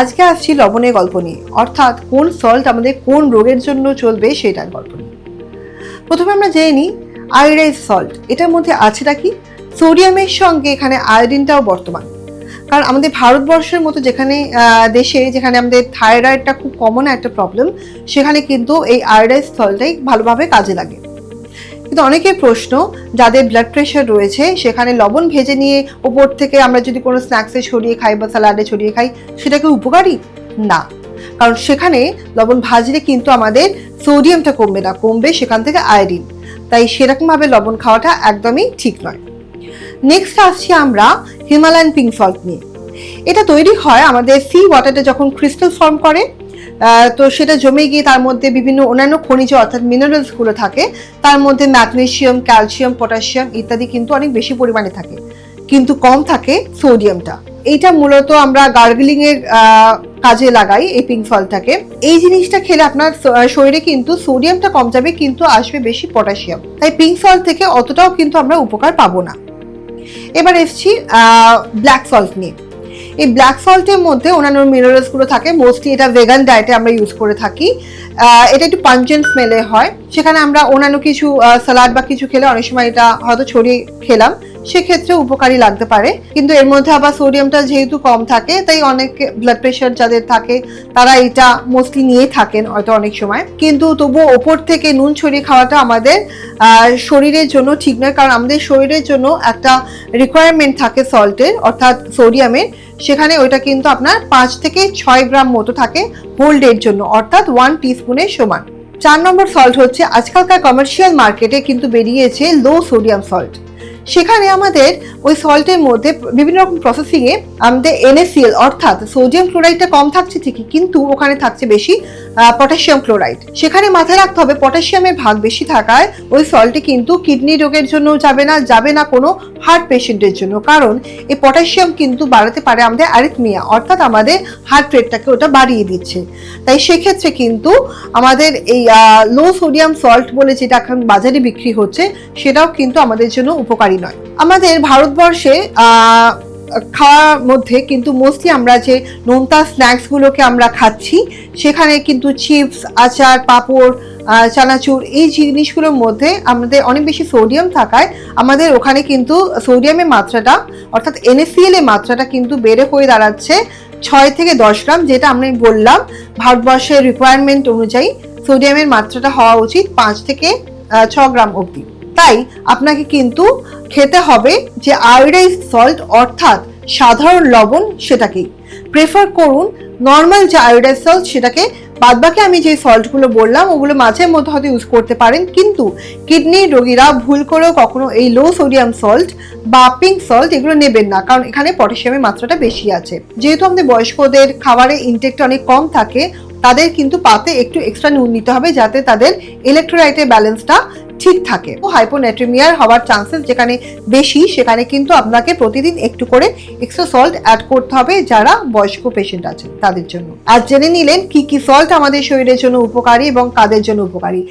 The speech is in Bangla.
আজকে আসছি লবণের গল্প নিয়ে, অর্থাৎ কোন সল্ট আমাদের কোন রোগের জন্য চলবে সেটার গল্প নিয়ে। প্রথমে আমরা জেনে নিই আয়োডাইজ সল্ট। এটার মধ্যে আছেটা কি? সোডিয়ামের সঙ্গে এখানে আয়োডিনটাও বর্তমান। কারণ আমাদের ভারতবর্ষের মতো দেশে যেখানে আমাদের থাইরয়েডটা খুব কমন একটা প্রবলেম, সেখানে কিন্তু এই আয়োডাইজ সল্টটাই ভালোভাবে কাজে লাগে। কিন্তু অনেকের প্রশ্ন, যাদের ব্লাড প্রেশার রয়েছে সেখানে লবণ ভেজে নিয়ে ওপর থেকে আমরা যদি কোনো স্ন্যাক্সে ছড়িয়ে খাই বা স্যালাডে ছড়িয়ে খাই, সেটা কি উপকারী? না, কারণ সেখানে লবণ ভাজলে কিন্তু আমাদের সোডিয়ামটা কমবে না, কমবে সেখান থেকে আয়োডিন। তাই সেরকমভাবে লবণ খাওয়াটা একদমই ঠিক নয়। নেক্সট আসছি আমরা হিমালয়ান পিঙ্ক সল্ট নিয়ে। এটা তৈরি হয় আমাদের সি ওয়াটারটা যখন ক্রিস্টাল ফর্ম করে, তো সেটা জমে গিয়ে তার মধ্যে বিভিন্ন অন্যান্য খনিজ অর্থাৎ মিনারেলসগুলো থাকে। তার মধ্যে ম্যাগনেসিয়াম, ক্যালসিয়াম, পটাশিয়াম ইত্যাদি কিন্তু অনেক বেশি পরিমাণে থাকে, কিন্তু কম থাকে সোডিয়ামটা। এইটা মূলত আমরা গার্গলিং এর কাজে লাগাই এই পিঙ্ক সল্টটাকে। এই জিনিসটা খেলে আপনার শরীরে কিন্তু সোডিয়ামটা কম যাবে, কিন্তু আসবে বেশি পটাশিয়াম। তাই পিঙ্ক সল্ট থেকে অতটাও কিন্তু আমরা উপকার পাবো না। এবার এসছি ব্ল্যাক সল্ট নিয়ে। এই ব্ল্যাক সল্টের মধ্যে অন্যান্য মিনারেলসগুলো থাকে। মোস্টলি এটা ভেগান ডায়েটে আমরা ইউজ করে থাকি। এটা একটু পাঞ্জেন্ট স্মেলে হয়। সেখানে আমরা অন্যান্য কিছু স্যালাড বা কিছু খেলে অনেক সময় এটা হয়তো ছড়িয়ে খেলাম, সেক্ষেত্রে উপকারী লাগতে পারে। কিন্তু এর মধ্যে আবার সোডিয়ামটা যেহেতু কম থাকে, তাই অনেক ব্লাড প্রেশার যাদের থাকে তারা এটা মোস্টলি নিয়ে থাকেন হয়তো অনেক সময়। কিন্তু তবুও ওপর থেকে নুন ছড়িয়ে খাওয়াটা আমাদের শরীরের জন্য ঠিক নয়, কারণ আমাদের শরীরের জন্য একটা রিকোয়ারমেন্ট থাকে সল্টের অর্থাৎ সোডিয়ামের। সেখানে ওইটা কিন্তু আপনার 5 থেকে 6 গ্রাম মতো থাকে হোল ডের জন্য, অর্থাৎ 1 টিস্পুনের সমান। 4 নম্বর সল্ট হচ্ছে আজকালকার কমার্শিয়াল মার্কেটে কিন্তু বেরিয়েছে লো সোডিয়াম সল্ট। সেখানে আমাদের ওই সল্টের মধ্যে বিভিন্ন রকম প্রসেসিংয়ে আমাদের NaCl অর্থাৎ সোডিয়াম ক্লোরাইডটা কম থাকছে ঠিকই, কিন্তু ওখানে থাকছে বেশি পটাশিয়াম ক্লোরাইড। সেখানে মাথায় রাখতে হবে পটাশিয়ামের ভাগ বেশি থাকায় ওই সল্টে কিন্তু কিডনি রোগের জন্য যাবে না কোনো হার্ট পেশেন্টের জন্য, কারণ এই পটাশিয়াম কিন্তু বাড়াতে পারে আমাদের অ্যারিথমিয়া, অর্থাৎ আমাদের হার্ট রেটটাকে ওটা বাড়িয়ে দিচ্ছে। তাই সেক্ষেত্রে কিন্তু আমাদের এই লো সোডিয়াম সল্ট বলে যেটা এখন বাজারে বিক্রি হচ্ছে, সেটাও কিন্তু আমাদের জন্য উপকারী নয়। আমাদের ভারতবর্ষে খাওয়ার মধ্যে কিন্তু মোস্টলি আমরা যে নোনতা স্ন্যাক্সগুলোকে আমরা খাচ্ছি, সেখানে কিন্তু চিপস, আচার, পাঁপড়, চানাচুর এই জিনিসগুলোর মধ্যে আমাদের অনেক বেশি সোডিয়াম থাকায় আমাদের ওখানে কিন্তু সোডিয়ামের মাত্রাটা অর্থাৎ NaCl এর মাত্রাটা কিন্তু বেড়ে হয়ে দাঁড়াচ্ছে 6 থেকে 10 গ্রাম, যেটা আমি বললাম ভারতবর্ষের রিকোয়ারমেন্ট অনুযায়ী সোডিয়ামের মাত্রাটা হওয়া উচিত 5 থেকে 6 গ্রাম অবধি। তাই আপনাকে কিন্তু খেতে হবে যে আয়োডাইজ সল্ট অর্থাৎ সাধারণ লবণ, সেটাকেই প্রেফার করুন। নর্মাল যে আয়োডাইজ সল্ট সেটাকে বাদবাকি আমি যে সল্টগুলো বললাম ওগুলো মাঝে মধ্যে হয়তো ইউজ করতে পারেন, কিন্তু কিডনি রোগীরা ভুল করেও কখনো এই লো সোডিয়াম সল্ট বা পিঙ্ক সল্ট এগুলো নেবেন না, কারণ এখানে পটাশিয়ামের মাত্রাটা বেশি আছে। যেহেতু আমাদের বয়স্কদের খাবারের ইনটেকটা অনেক কম থাকে, তাদের কিন্তু পাতে একটু এক্সট্রা নুন নিতে হবে, যাতে তাদের ইলেকট্রোলাইটের ব্যালেন্সটা ঠিক থাকে। হাইপোনেট্রিমিয়ার হওয়ার চান্সেস যেখানে বেশি, সেখানে কিন্তু আপনাকে প্রতিদিন একটু করে এক্সট্রা সল্ট অ্যাড করতে হবে যারা বয়স্ক পেশেন্ট আছেন তাদের জন্য। আজ জেনে নিলেন কি কি সল্ট আমাদের শরীরের জন্য উপকারী এবং কাদের জন্য উপকারী।